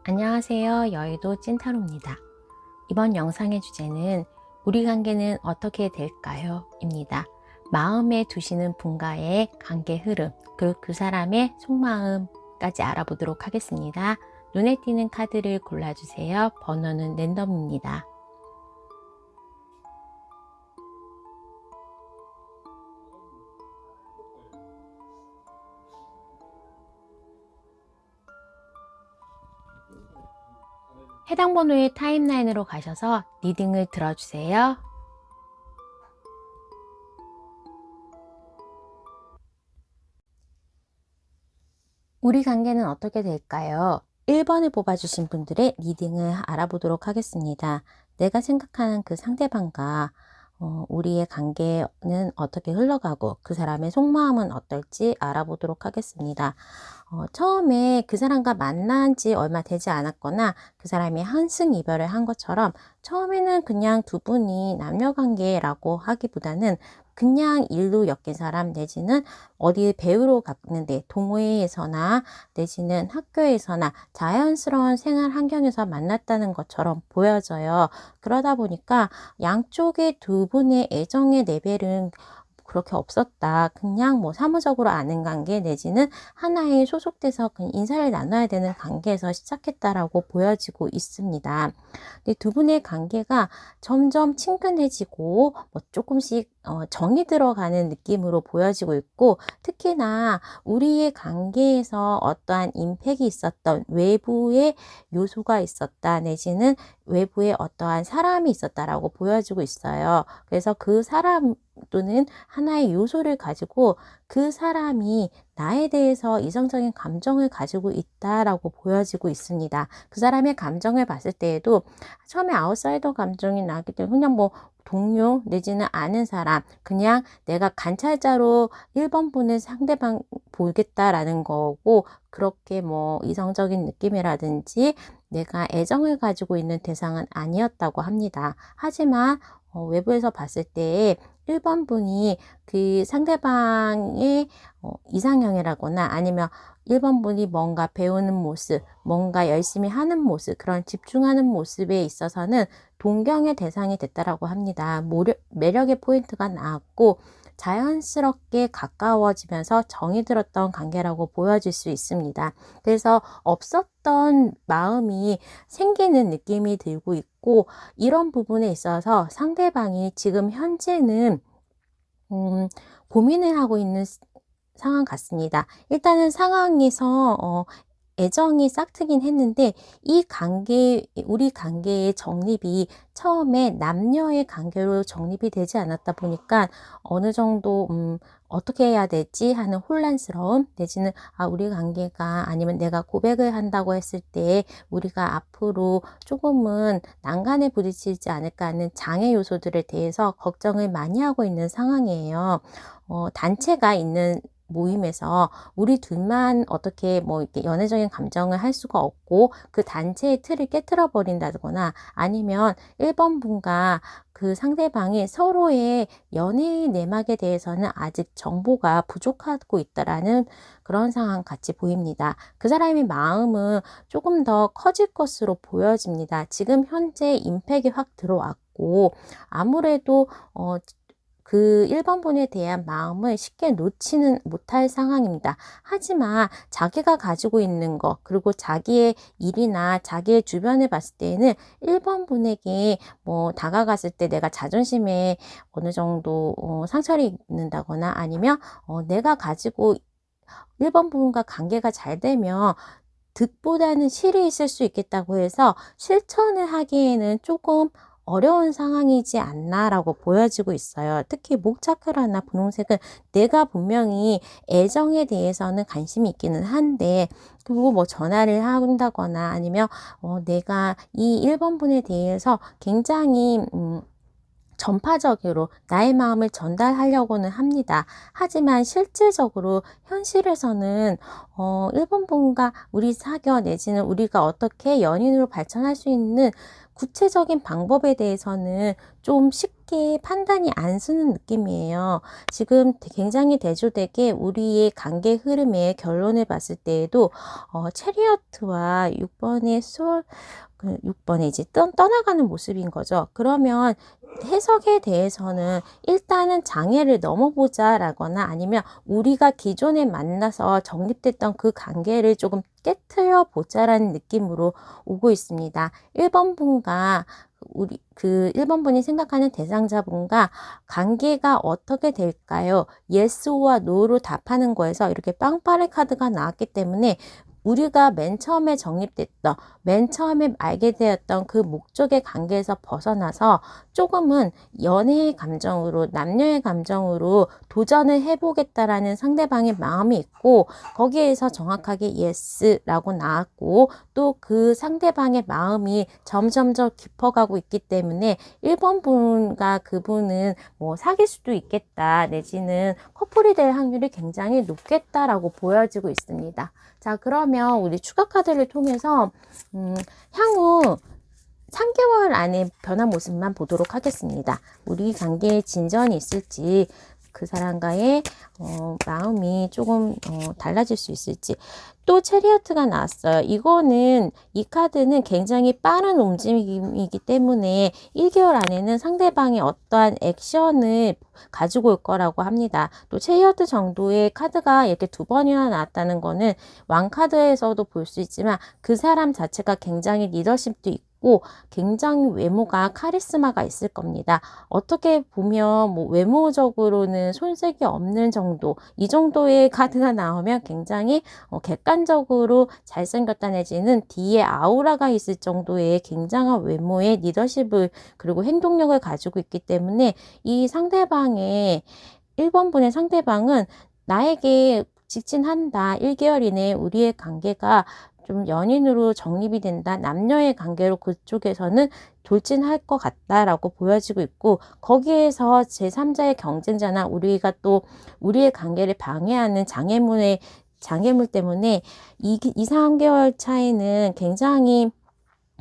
안녕하세요. 여의도 찐타로입니다. 이번 영상의 주제는 우리 관계는 어떻게 될까요? 입니다. 마음에 두시는 분과의 관계 흐름, 그리고 그 사람의 속마음까지 알아보도록 하겠습니다. 눈에 띄는 카드를 골라주세요. 번호는 랜덤입니다. 해당 번호의 타임라인으로 가셔서 리딩을 들어주세요. 우리 관계는 어떻게 될까요? 1번을 뽑아주신 분들의 리딩을 알아보도록 하겠습니다. 내가 생각하는 그 상대방과 우리의 관계는 어떻게 흘러가고 그 사람의 속마음은 어떨지 알아보도록 하겠습니다. 처음에 그 사람과 만난 지 얼마 되지 않았거나 그 사람이 한승 이별을 한 것처럼 처음에는 그냥 두 분이 남녀관계라고 하기보다는 그냥 일로 엮인 사람 내지는 어디 배우러 갔는데 동호회에서나 내지는 학교에서나 자연스러운 생활 환경에서 만났다는 것처럼 보여져요. 그러다 보니까 양쪽의 두 분의 애정의 레벨은 그렇게 없었다. 그냥 뭐 사무적으로 아는 관계 내지는 하나에 소속돼서 그냥 인사를 나눠야 되는 관계에서 시작했다라고 보여지고 있습니다. 근데 두 분의 관계가 점점 친근해지고 뭐 조금씩 정이 들어가는 느낌으로 보여지고 있고, 특히나 우리의 관계에서 어떠한 임팩이 있었던 외부의 요소가 있었다 내지는 외부에 어떠한 사람이 있었다라고 보여지고 있어요. 그래서 그 사람 또는 하나의 요소를 가지고 그 사람이 나에 대해서 이성적인 감정을 가지고 있다라고 보여지고 있습니다. 그 사람의 감정을 봤을 때에도 처음에 아웃사이더 감정이 나기 때문에 그냥 뭐 동료 내지는 아는 사람, 그냥 내가 관찰자로 1번 분을 상대방 보겠다라는 거고, 그렇게 뭐 이성적인 느낌이라든지 내가 애정을 가지고 있는 대상은 아니었다고 합니다. 하지만 외부에서 봤을 때 1번 분이 그 상대방의 이상형이라거나 아니면 1번 분이 뭔가 배우는 모습, 뭔가 열심히 하는 모습, 그런 집중하는 모습에 있어서는 동경의 대상이 됐다라고 합니다. 매력의 포인트가 나왔고 자연스럽게 가까워지면서 정이 들었던 관계라고 보여질 수 있습니다. 그래서 없었던 마음이 생기는 느낌이 들고 있고, 이런 부분에 있어서 상대방이 지금 현재는 고민을 하고 있는 상황 같습니다. 일단은 상황에서 애정이 싹트긴 했는데 우리 관계의 정립이 처음에 남녀의 관계로 정립이 되지 않았다 보니까 어느 정도 어떻게 해야 될지 하는 혼란스러움 내지는 우리 관계가 아니면 내가 고백을 한다고 했을 때 우리가 앞으로 조금은 난간에 부딪히지 않을까 하는 장애 요소들에 대해서 걱정을 많이 하고 있는 상황이에요. 단체가 있는 모임에서 우리 둘만 어떻게 뭐 이렇게 연애적인 감정을 할 수가 없고 그 단체의 틀을 깨트려 버린다거나 아니면 1번 분과 그 상대방이 서로의 연애의 내막에 대해서는 아직 정보가 부족하고 있다라는 그런 상황 같이 보입니다. 그 사람의 마음은 조금 더 커질 것으로 보여집니다. 지금 현재 임팩이 확 들어왔고 아무래도 그 1번 분에 대한 마음을 쉽게 놓지는 못할 상황입니다. 하지만 자기가 가지고 있는 것, 그리고 자기의 일이나 자기의 주변을 봤을 때는 1번 분에게 뭐 다가갔을 때 내가 자존심에 어느 정도 상처를 입는다거나 아니면 내가 가지고 1번 분과 관계가 잘 되면 득보다는 실이 있을 수 있겠다고 해서 실천을 하기에는 조금 어려운 상황이지 않나라고 보여지고 있어요. 특히 목 차크라나 분홍색은 내가 분명히 애정에 대해서는 관심이 있기는 한데, 그리고 뭐 전화를 한다거나 아니면 내가 이 1번 분에 대해서 굉장히 전파적으로 나의 마음을 전달하려고는 합니다. 하지만 실질적으로 현실에서는 1번 분과 우리 사겨 내지는 우리가 어떻게 연인으로 발전할 수 있는 구체적인 방법에 대해서는 좀 그렇게 판단이 안 서는 느낌이에요. 지금 굉장히 대조되게 우리의 관계 흐름의 결론을 봤을 때에도 체리어트와 6번의 그 6번에 이제 떠나가는 모습인 거죠. 그러면 해석에 대해서는 일단은 장애를 넘어보자 라거나 아니면 우리가 기존에 만나서 정립됐던 그 관계를 조금 깨트려 보자라는 느낌으로 오고 있습니다. 1번 분과 우리 1번 분이 생각하는 대상자분과 관계가 어떻게 될까요? Yes와 No로 답하는 거에서 이렇게 빵빠레 카드가 나왔기 때문에 우리가 맨 처음에 정립됐던, 맨 처음에 알게 되었던 그 목적의 관계에서 벗어나서 조금은 연애의 감정으로, 남녀의 감정으로 도전을 해보겠다라는 상대방의 마음이 있고, 거기에서 정확하게 yes라고 나왔고, 또 그 상대방의 마음이 점점 더 깊어가고 있기 때문에 1번 분과 그분은 뭐 사귈 수도 있겠다, 내지는 커플이 될 확률이 굉장히 높겠다라고 보여지고 있습니다. 자, 그러면 우리 추가 카드를 통해서 향후 3개월 안에 변한 모습만 보도록 하겠습니다. 우리 관계에 진전이 있을지, 그 사람과의 마음이 조금 달라질 수 있을지. 또 체리어트가 나왔어요. 이 카드는 굉장히 빠른 움직임이기 때문에 1개월 안에는 상대방이 어떠한 액션을 가지고 올 거라고 합니다. 또 체리어트 정도의 카드가 이렇게 2번이나 나왔다는 거는 왕카드에서도 볼 수 있지만 그 사람 자체가 굉장히 리더십도 있고 굉장히 외모가 카리스마가 있을 겁니다. 어떻게 보면 뭐 외모적으로는 손색이 없는 정도, 이 정도의 카드가 나오면 굉장히 객관적으로 잘생겼다 내지는 뒤에 아우라가 있을 정도의 굉장한 외모의 리더십을 그리고 행동력을 가지고 있기 때문에 이 상대방의 1번 분의 상대방은 나에게 직진한다. 1개월 이내에 우리의 관계가 좀 연인으로 정립이 된다. 남녀의 관계로 그쪽에서는 돌진할 것 같다라고 보여지고 있고, 거기에서 제3자의 경쟁자나 우리가 또 우리의 관계를 방해하는 장애물 때문에 3개월 차이는 굉장히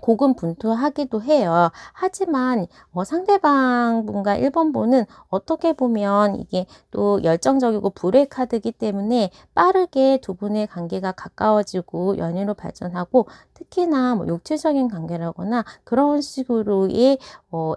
고군분투하기도 해요. 하지만 상대방 분과 1번 분은 어떻게 보면 이게 또 열정적이고 불의 카드이기 때문에 빠르게 두 분의 관계가 가까워지고 연인으로 발전하고, 특히나 뭐 육체적인 관계라거나 그런 식으로의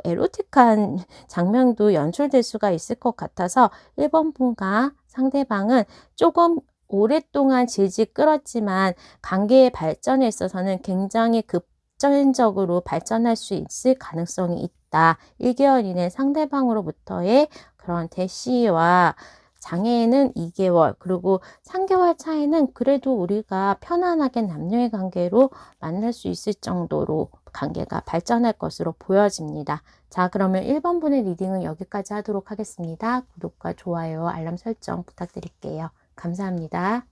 에로틱한 장면도 연출될 수가 있을 것 같아서 1번 분과 상대방은 조금 오랫동안 질질 끌었지만 관계의 발전에 있어서는 굉장히 급전적으로 발전할 수 있을 가능성이 있다. 1개월 이내 상대방으로부터의 그런 대시와 장애는 2개월, 그리고 3개월 차이는 그래도 우리가 편안하게 남녀의 관계로 만날 수 있을 정도로 관계가 발전할 것으로 보여집니다. 자, 그러면 1번 분의 리딩은 여기까지 하도록 하겠습니다. 구독과 좋아요, 알람 설정 부탁드릴게요. 감사합니다.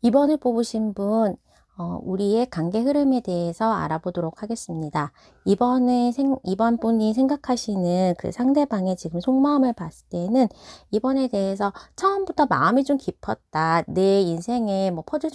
2번을 뽑으신 분, 우리의 관계 흐름에 대해서 알아보도록 하겠습니다. 2번 분이 생각하시는 그 상대방의 지금 속마음을 봤을 때는 이번에 대해서 처음부터 마음이 좀 깊었다. 내 인생에 뭐 퍼즐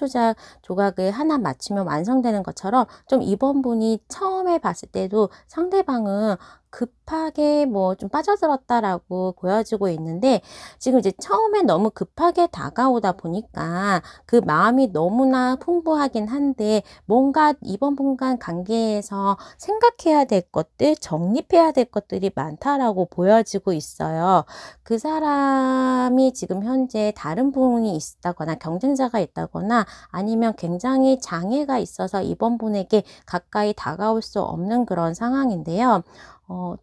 조각을 하나 맞추면 완성되는 것처럼 좀 2번 분이 처음에 봤을 때도 상대방은 급하게 뭐 좀 빠져들었다라고 보여지고 있는데, 지금 이제 처음에 너무 급하게 다가오다 보니까 그 마음이 너무나 풍부하긴 한데 뭔가 이번 분간 관계에서 생각해야 될 것들, 정립해야 될 것들이 많다라고 보여지고 있어요. 그 사람이 지금 현재 다른 분이 있다거나 경쟁자가 있다거나 아니면 굉장히 장애가 있어서 이번 분에게 가까이 다가올 수 없는 그런 상황인데요.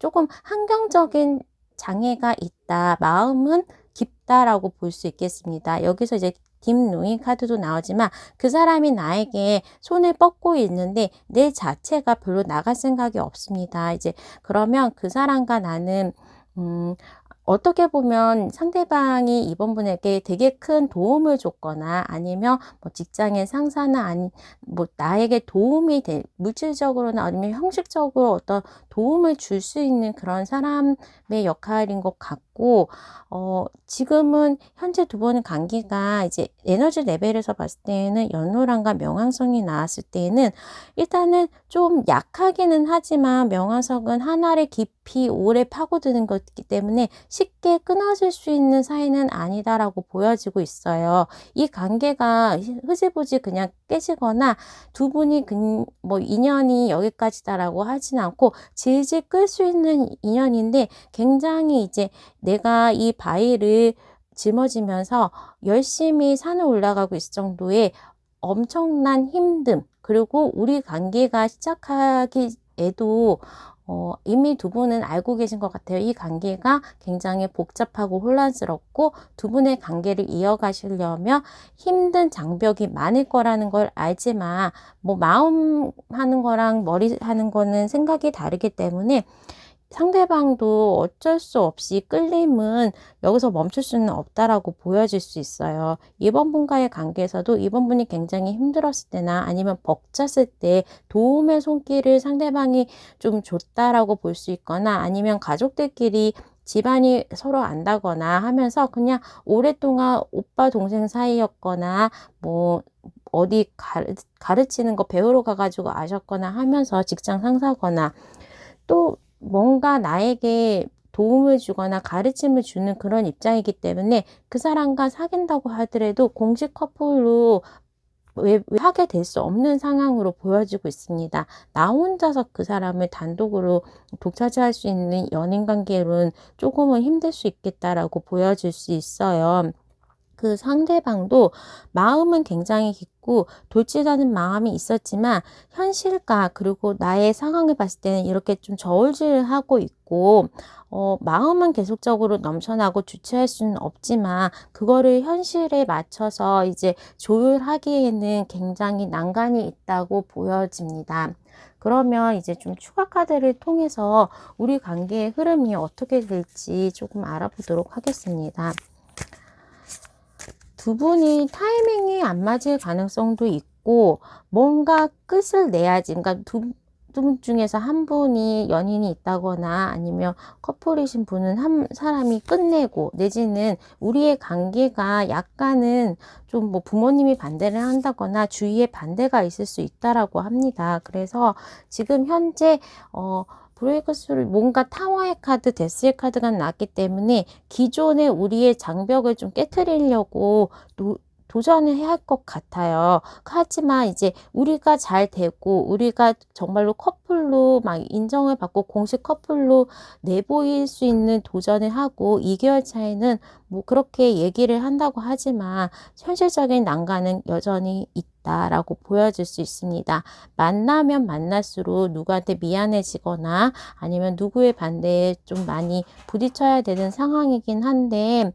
조금 환경적인 장애가 있다. 마음은 깊다라고 볼 수 있겠습니다. 여기서 이제 딥노잉 카드도 나오지만 그 사람이 나에게 손을 뻗고 있는데 내 자체가 별로 나갈 생각이 없습니다. 이제 그러면 그 사람과 나는 어떻게 보면 상대방이 이번 분에게 되게 큰 도움을 줬거나 아니면 뭐 직장의 상사나 뭐 나에게 도움이 될 물질적으로나 아니면 형식적으로 어떤 도움을 줄 수 있는 그런 사람의 역할인 것 같고, 지금은 현재 두 분의 관계가 이제 에너지 레벨에서 봤을 때에는 연노랑과 명왕성이 나왔을 때에는 일단은 좀 약하기는 하지만 명왕성은 하나를 깊이 오래 파고드는 것이기 때문에 쉽게 끊어질 수 있는 사이는 아니다라고 보여지고 있어요. 이 관계가 흐지부지 그냥 깨지거나 두 분이 뭐 인연이 여기까지다라고 하진 않고 질질 끌 수 있는 인연인데, 굉장히 이제 내가 이 바위를 짊어지면서 열심히 산을 올라가고 있을 정도의 엄청난 힘듦, 그리고 우리 관계가 시작하기에도 이미 두 분은 알고 계신 것 같아요. 이 관계가 굉장히 복잡하고 혼란스럽고 두 분의 관계를 이어가시려면 힘든 장벽이 많을 거라는 걸 알지만, 뭐 마음 하는 거랑 머리 하는 거는 생각이 다르기 때문에 상대방도 어쩔 수 없이 끌림은 여기서 멈출 수는 없다라고 보여질 수 있어요. 이번 분과의 관계에서도 이번 분이 굉장히 힘들었을 때나 아니면 벅찼을 때 도움의 손길을 상대방이 좀 줬다라고 볼 수 있거나, 아니면 가족들끼리 집안이 서로 안다거나 하면서 그냥 오랫동안 오빠 동생 사이였거나, 뭐 어디 가르치는 거 배우러 가가지고 아셨거나 하면서 직장 상사거나, 또 뭔가 나에게 도움을 주거나 가르침을 주는 그런 입장이기 때문에 그 사람과 사귄다고 하더라도 공식 커플로 하게 될 수 없는 상황으로 보여지고 있습니다. 나 혼자서 그 사람을 단독으로 독차지할 수 있는 연인 관계로는 조금은 힘들 수 있겠다라고 보여질 수 있어요. 그 상대방도 마음은 굉장히 깊고 돌진하는 마음이 있었지만, 현실과 그리고 나의 상황을 봤을 때는 이렇게 좀 저울질하고 있고, 마음은 계속적으로 넘쳐나고 주체할 수는 없지만 그거를 현실에 맞춰서 이제 조율하기에는 굉장히 난관이 있다고 보여집니다. 그러면 이제 좀 추가 카드를 통해서 우리 관계의 흐름이 어떻게 될지 조금 알아보도록 하겠습니다. 두 분이 타이밍이 안 맞을 가능성도 있고, 뭔가 끝을 내야지. 그러니까 두 분 중에서 한 분이 연인이 있다거나 아니면 커플이신 분은 한 사람이 끝내고, 내지는 우리의 관계가 약간은 좀 뭐 부모님이 반대를 한다거나 주위에 반대가 있을 수 있다라고 합니다. 그래서 지금 현재 브레이크스루, 뭔가 타워의 카드, 데스의 카드가 나왔기 때문에 기존의 우리의 장벽을 좀 깨트리려고 도전을 해야 할 것 같아요. 하지만 이제 우리가 잘 되고 우리가 정말로 커플로 막 인정을 받고 공식 커플로 내보일 수 있는 도전을 하고 2개월 차이는 뭐 그렇게 얘기를 한다고 하지만 현실적인 난관은 여전히 있다라고 보여질 수 있습니다. 만나면 만날수록 누구한테 미안해지거나 아니면 누구의 반대에 좀 많이 부딪혀야 되는 상황이긴 한데,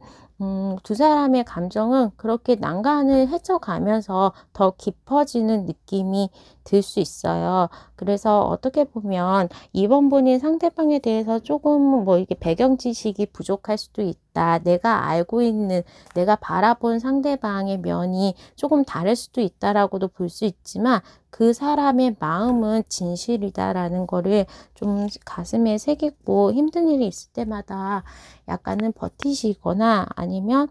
두 사람의 감정은 그렇게 난간을 헤쳐가면서 더 깊어지는 느낌이 들 수 있어요. 그래서 어떻게 보면 이번 분이 상대방에 대해서 조금 뭐 이게 배경 지식이 부족할 수도 있다. 내가 알고 있는, 내가 바라본 상대방의 면이 조금 다를 수도 있다라고도 볼 수 있지만, 그 사람의 마음은 진실이다라는 거를 좀 가슴에 새기고 힘든 일이 있을 때마다 약간은 버티시거나, 아니면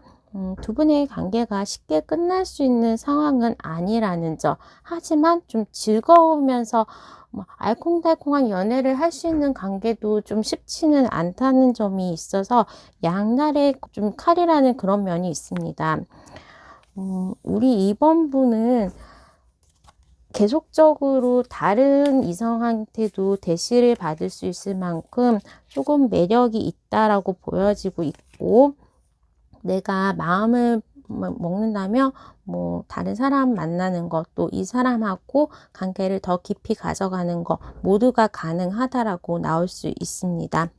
두 분의 관계가 쉽게 끝날 수 있는 상황은 아니라는 점. 하지만 좀 즐거우면서 뭐 알콩달콩한 연애를 할 수 있는 관계도 좀 쉽지는 않다는 점이 있어서 양날의 좀 칼이라는 그런 면이 있습니다. 우리 이번 분은 계속적으로 다른 이성한테도 대시를 받을 수 있을 만큼 조금 매력이 있다라고 보여지고 있고, 내가 마음을 먹는다면 뭐 다른 사람 만나는 것, 또 이 사람하고 관계를 더 깊이 가져가는 것 모두가 가능하다라고 나올 수 있습니다.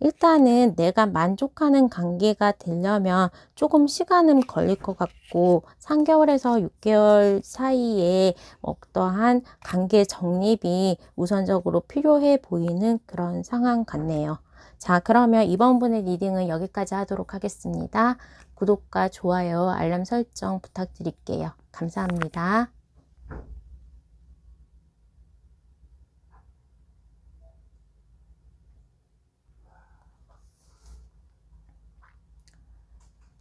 일단은 내가 만족하는 관계가 되려면 조금 시간은 걸릴 것 같고, 3개월에서 6개월 사이에 어떠한 관계 정립이 우선적으로 필요해 보이는 그런 상황 같네요. 자, 그러면 이번 분의 리딩은 여기까지 하도록 하겠습니다. 구독과 좋아요, 알람 설정 부탁드릴게요. 감사합니다.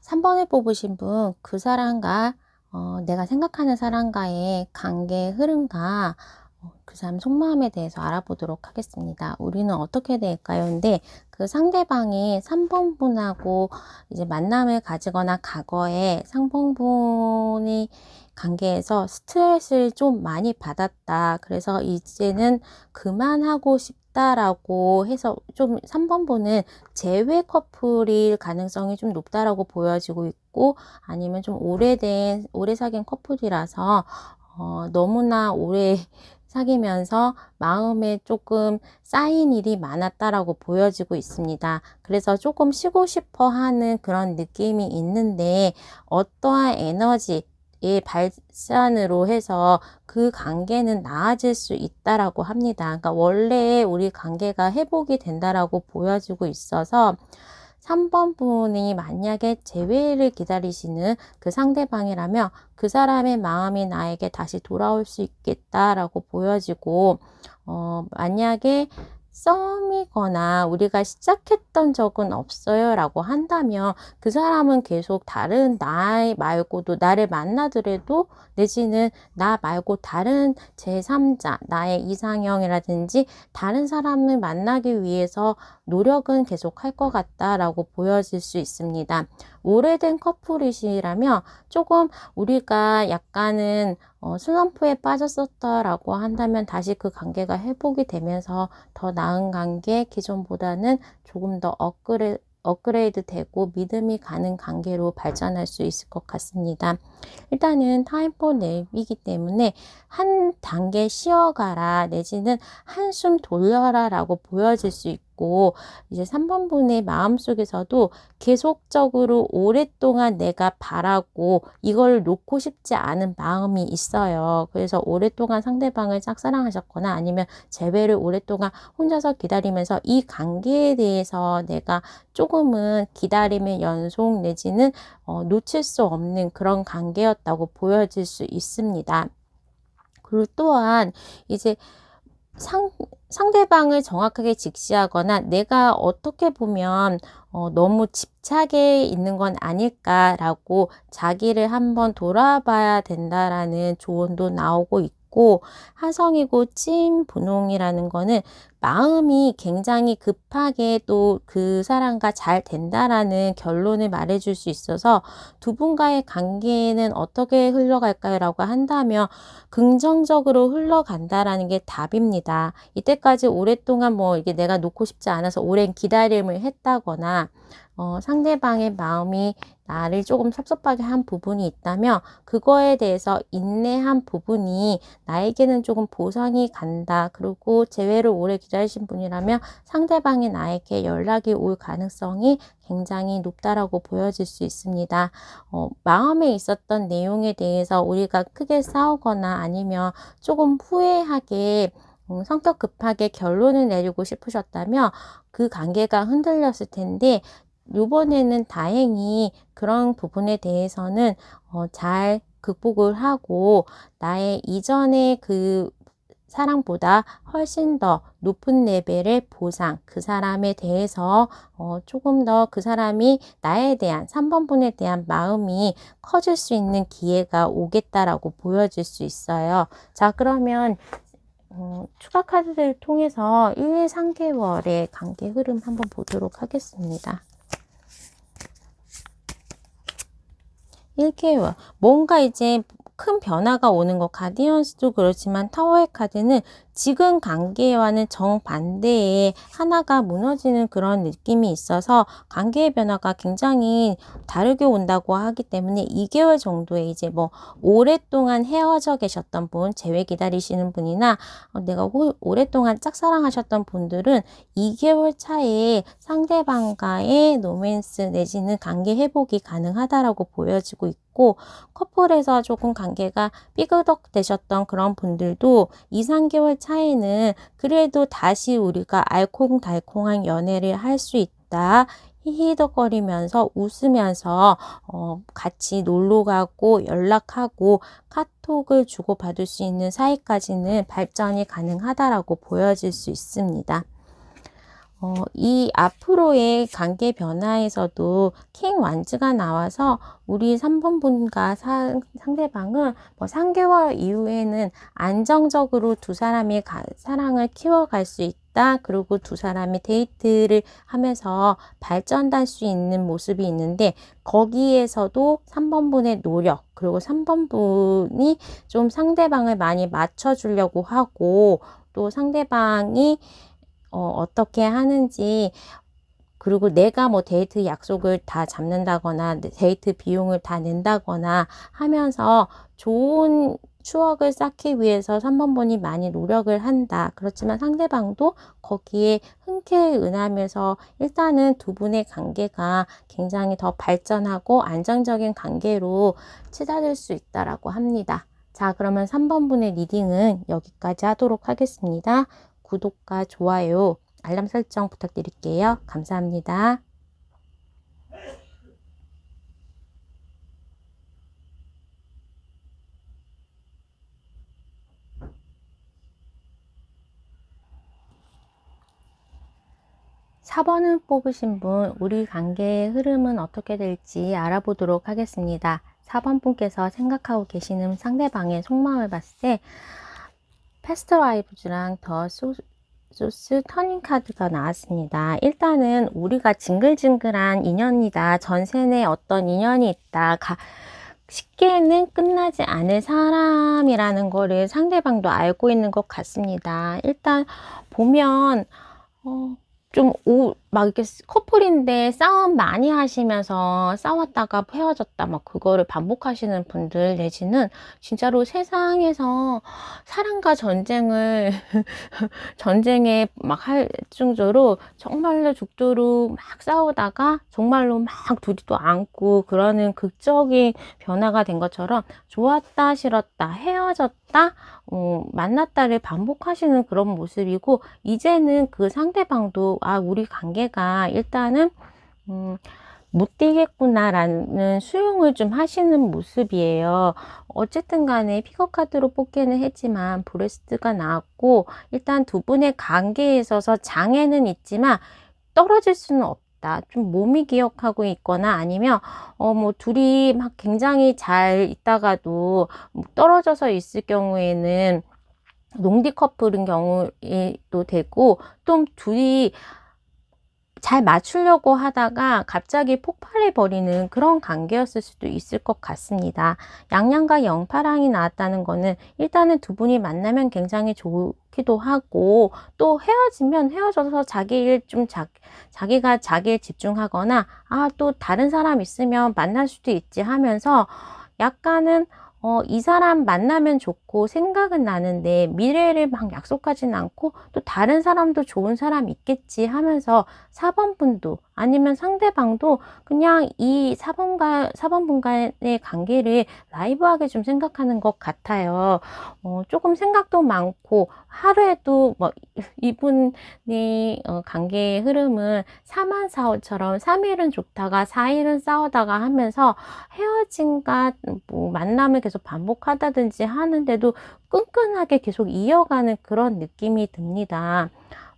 3번을 뽑으신 분, 그 사람과 내가 생각하는 사람과의 관계의 흐름과 그 사람 속마음에 대해서 알아보도록 하겠습니다. 우리는 어떻게 될까요? 근데 그 상대방이 3번 분하고 이제 만남을 가지거나 과거에 3번 분이 관계에서 스트레스를 좀 많이 받았다. 그래서 이제는 그만하고 싶다라고 해서 좀 3번 분은 재회 커플일 가능성이 좀 높다라고 보여지고 있고, 아니면 좀 오래 사귄 커플이라서 너무나 오래 사귀면서 마음에 조금 쌓인 일이 많았다라고 보여지고 있습니다. 그래서 조금 쉬고 싶어 하는 그런 느낌이 있는데, 어떠한 에너지의 발산으로 해서 그 관계는 나아질 수 있다라고 합니다. 그러니까 원래 우리 관계가 회복이 된다라고 보여지고 있어서 3번 분이 만약에 재회를 기다리시는 그 상대방이라면 그 사람의 마음이 나에게 다시 돌아올 수 있겠다라고 보여지고, 만약에 썸이거나 우리가 시작했던 적은 없어요 라고 한다면 그 사람은 계속 다른 나 말고도 나를 만나더라도, 내지는 나 말고 다른 제3자, 나의 이상형이라든지 다른 사람을 만나기 위해서 노력은 계속 할 것 같다라고 보여질 수 있습니다. 오래된 커플이시라면 조금 우리가 약간은 슬럼프에 빠졌었다라고 한다면 다시 그 관계가 회복이 되면서 더 나은 관계, 기존보다는 조금 더 업그레이드 되고 믿음이 가는 관계로 발전할 수 있을 것 같습니다. 일단은 타임포 랩이기 때문에 한 단계 쉬어가라, 내지는 한숨 돌려라 라고 보여질 수 있고, 이제 3번 분의 마음속에서도 계속적으로 오랫동안 내가 바라고 이걸 놓고 싶지 않은 마음이 있어요. 그래서 오랫동안 상대방을 짝사랑하셨거나 아니면 재회를 오랫동안 혼자서 기다리면서 이 관계에 대해서 내가 조금은 기다림의 연속 내지는 놓칠 수 없는 그런 관계였다고 보여질 수 있습니다. 그리고 또한 이제 상대방을 정확하게 직시하거나 내가 어떻게 보면 너무 집착에 있는 건 아닐까라고 자기를 한번 돌아봐야 된다라는 조언도 나오고 있고, 하성이고 찐 분홍이라는 거는 마음이 굉장히 급하게 또 그 사람과 잘 된다라는 결론을 말해줄 수 있어서 두 분과의 관계는 어떻게 흘러갈까요? 라고 한다면 긍정적으로 흘러간다라는 게 답입니다. 이때까지 오랫동안 이게 내가 놓고 싶지 않아서 오랜 기다림을 했다거나 상대방의 마음이 나를 조금 섭섭하게 한 부분이 있다면 그거에 대해서 인내한 부분이 나에게는 조금 보상이 간다. 그리고 재회를 오래 기다리신 분이라면 상대방이 나에게 연락이 올 가능성이 굉장히 높다라고 보여질 수 있습니다. 마음에 있었던 내용에 대해서 우리가 크게 싸우거나 아니면 조금 후회하게 성격 급하게 결론을 내리고 싶으셨다면 그 관계가 흔들렸을 텐데, 이번에는 다행히 그런 부분에 대해서는 잘 극복을 하고 나의 이전의 그 사랑보다 훨씬 더 높은 레벨의 보상, 그 사람에 대해서 조금 더 그 사람이 나에 대한 3번 분에 대한 마음이 커질 수 있는 기회가 오겠다라고 보여질 수 있어요. 자, 그러면 추가 카드를 통해서 1, 3개월의 관계 흐름 한번 보도록 하겠습니다. 1개월. 뭔가 이제 큰 변화가 오는 거, 가디언스도 그렇지만 타워의 카드는 지금 관계와는 정반대의 하나가 무너지는 그런 느낌이 있어서 관계의 변화가 굉장히 다르게 온다고 하기 때문에 2개월 정도에 이제 오랫동안 헤어져 계셨던 분, 재회 기다리시는 분이나 내가 오랫동안 짝사랑하셨던 분들은 2개월 차에 상대방과의 로맨스 내지는 관계 회복이 가능하다라고 보여지고 있고, 커플에서 조금 관계가 삐그덕 되셨던 그런 분들도 2, 3개월 차에는 그래도 다시 우리가 알콩달콩한 연애를 할 수 있다. 히히덕거리면서 웃으면서 같이 놀러 가고 연락하고 카톡을 주고받을 수 있는 사이까지는 발전이 가능하다라고 보여질 수 있습니다. 이 앞으로의 관계 변화에서도 킹 완즈가 나와서 우리 3번 분과 상대방은 뭐 3개월 이후에는 안정적으로 두 사람이 사랑을 키워갈 수 있다. 그리고 두 사람이 데이트를 하면서 발전할 수 있는 모습이 있는데, 거기에서도 3번 분의 노력, 그리고 3번 분이 좀 상대방을 많이 맞춰주려고 하고, 또 상대방이 어떻게 하는지, 그리고 내가 뭐 데이트 약속을 다 잡는다거나 데이트 비용을 다 낸다거나 하면서 좋은 추억을 쌓기 위해서 3번 분이 많이 노력을 한다. 그렇지만 상대방도 거기에 흔쾌히 응하면서 일단은 두 분의 관계가 굉장히 더 발전하고 안정적인 관계로 치닫을 수 있다라고 합니다. 자, 그러면 3번 분의 리딩은 여기까지 하도록 하겠습니다. 구독과 좋아요, 알람 설정 부탁드릴게요. 감사합니다. (4번을) 뽑으신 분, 우리 관계의 흐름은 어떻게 될지 알아보도록 하겠습니다. 4번 분께서 생각하고 계시는 상대방의 속마음을 봤을 때 패스트 라이브즈랑 더 소스 터닝 카드가 나왔습니다. 일단은 우리가 징글징글한 인연이다, 전세 내 어떤 인연이 있다, 쉽게는 끝나지 않을 사람이라는 거를 상대방도 알고 있는 것 같습니다. 일단 보면 막 이렇게 커플인데 싸움 많이 하시면서 싸웠다가 헤어졌다, 막 그거를 반복하시는 분들, 내지는 진짜로 세상에서 사랑과 전쟁을 전쟁에 막 할 정도로 정말로 죽도록 막 싸우다가 정말로 막 둘이도 안고 그러는 극적인 변화가 된 것처럼, 좋았다 싫었다 헤어졌다 만났다를 반복하시는 그런 모습이고, 이제는 그 상대방도 우리 관계가 일단은 못 되겠구나 라는 수용을 좀 하시는 모습이에요. 어쨌든 간에 픽업 카드로 뽑기는 했지만 브레스트가 나왔고, 일단 두 분의 관계에 있어서 장애는 있지만 떨어질 수는 없다. 좀 몸이 기억하고 있거나 아니면 뭐 둘이 막 굉장히 잘 있다가도 떨어져서 있을 경우에는 롱디 커플인 경우에도 되고, 또 둘이 잘 맞추려고 하다가 갑자기 폭발해버리는 그런 관계였을 수도 있을 것 같습니다. 양양과 영파랑이 나왔다는 거는 일단은 두 분이 만나면 굉장히 좋기도 하고, 또 헤어지면 헤어져서 자기가 자기에 집중하거나 또 다른 사람 있으면 만날 수도 있지 하면서 약간은 이 사람 만나면 좋고 생각은 나는데 미래를 막 약속하진 않고, 또 다른 사람도 좋은 사람 있겠지 하면서 4번 분도 아니면 상대방도 그냥 이 4번 분간의 관계를 라이브하게 좀 생각하는 것 같아요. 조금 생각도 많고, 하루에도 뭐 이분의 관계의 흐름은 3만4호처럼 3일은 좋다가 4일은 싸우다가 하면서 헤어짐과 뭐 만남을 계속 반복하다든지 하는데도 끈끈하게 계속 이어가는 그런 느낌이 듭니다.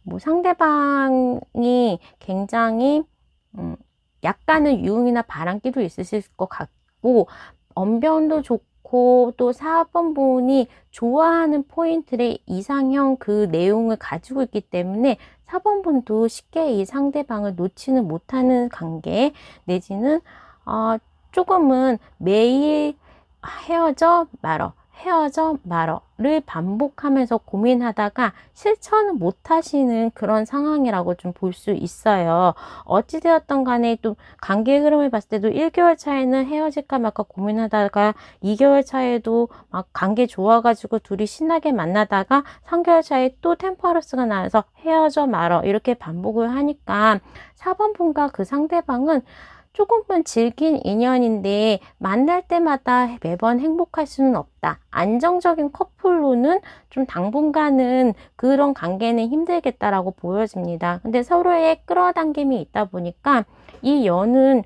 뭐 상대방이 굉장히 약간은 유흥이나 바람기도 있으실 것 같고, 언변도 좋고, 또 4번 분이 좋아하는 포인트의 이상형 그 내용을 가지고 있기 때문에 4번 분도 쉽게 이 상대방을 놓지는 못하는 관계, 내지는 조금은 매일 헤어져 말어를 반복하면서 고민하다가 실천을 못 하시는 그런 상황이라고 좀 볼 수 있어요. 어찌되었던 간에 또 관계 흐름을 봤을 때도 1개월 차에는 헤어질까 말까 고민하다가 2개월 차에도 막 관계 좋아가지고 둘이 신나게 만나다가 3개월 차에 또 템퍼러스가 나와서 헤어져 말어 이렇게 반복을 하니까 4번 분과 그 상대방은 조금은 질긴 인연인데 만날 때마다 매번 행복할 수는 없다. 안정적인 커플로는 좀 당분간은 그런 관계는 힘들겠다라고 보여집니다. 근데 서로의 끌어당김이 있다 보니까 이 연은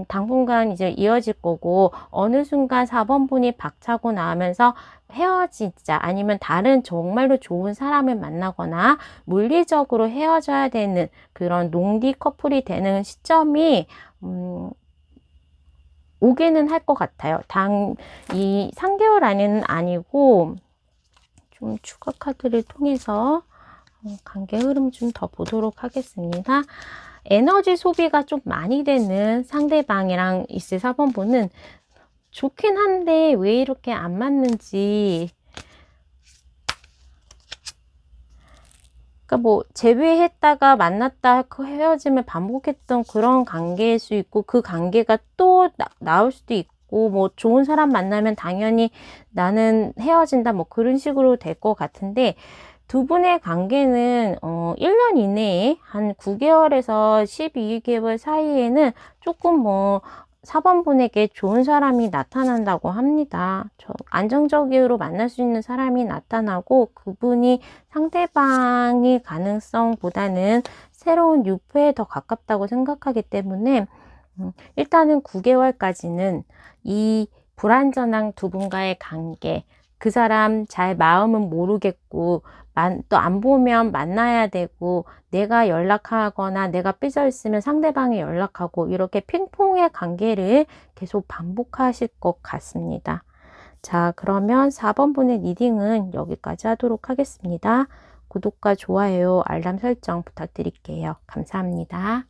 당분간 이제 이어질 거고, 어느 순간 4번 분이 박차고 나면서 헤어지자, 아니면 다른 정말로 좋은 사람을 만나거나 물리적으로 헤어져야 되는 그런 롱디 커플이 되는 시점이 오기는 할 것 같아요. 이 3개월 안에는 아니고, 좀 추가 카드를 통해서 관계 흐름 좀 더 보도록 하겠습니다. 에너지 소비가 좀 많이 되는 상대방이랑 있을 4번 분은 좋긴 한데 왜 이렇게 안 맞는지, 그러니까 뭐 제외했다가 만났다 헤어짐을 반복했던 그런 관계일 수 있고, 그 관계가 또 나올 수도 있고, 뭐 좋은 사람 만나면 당연히 나는 헤어진다, 뭐 그런 식으로 될 것 같은데, 두 분의 관계는 1년 이내에 한 9개월에서 12개월 사이에는 조금 뭐 4번 분에게 좋은 사람이 나타난다고 합니다. 안정적으로 만날 수 있는 사람이 나타나고, 그분이 상대방의 가능성보다는 새로운 유포에 더 가깝다고 생각하기 때문에 일단은 9개월까지는 이 불완전한 두 분과의 관계, 그 사람 잘 마음은 모르겠고, 또 안 보면 만나야 되고, 내가 연락하거나 내가 삐져 있으면 상대방이 연락하고, 이렇게 핑퐁의 관계를 계속 반복하실 것 같습니다. 자, 그러면 4번 분의 리딩은 여기까지 하도록 하겠습니다. 구독과 좋아요, 알람 설정 부탁드릴게요. 감사합니다.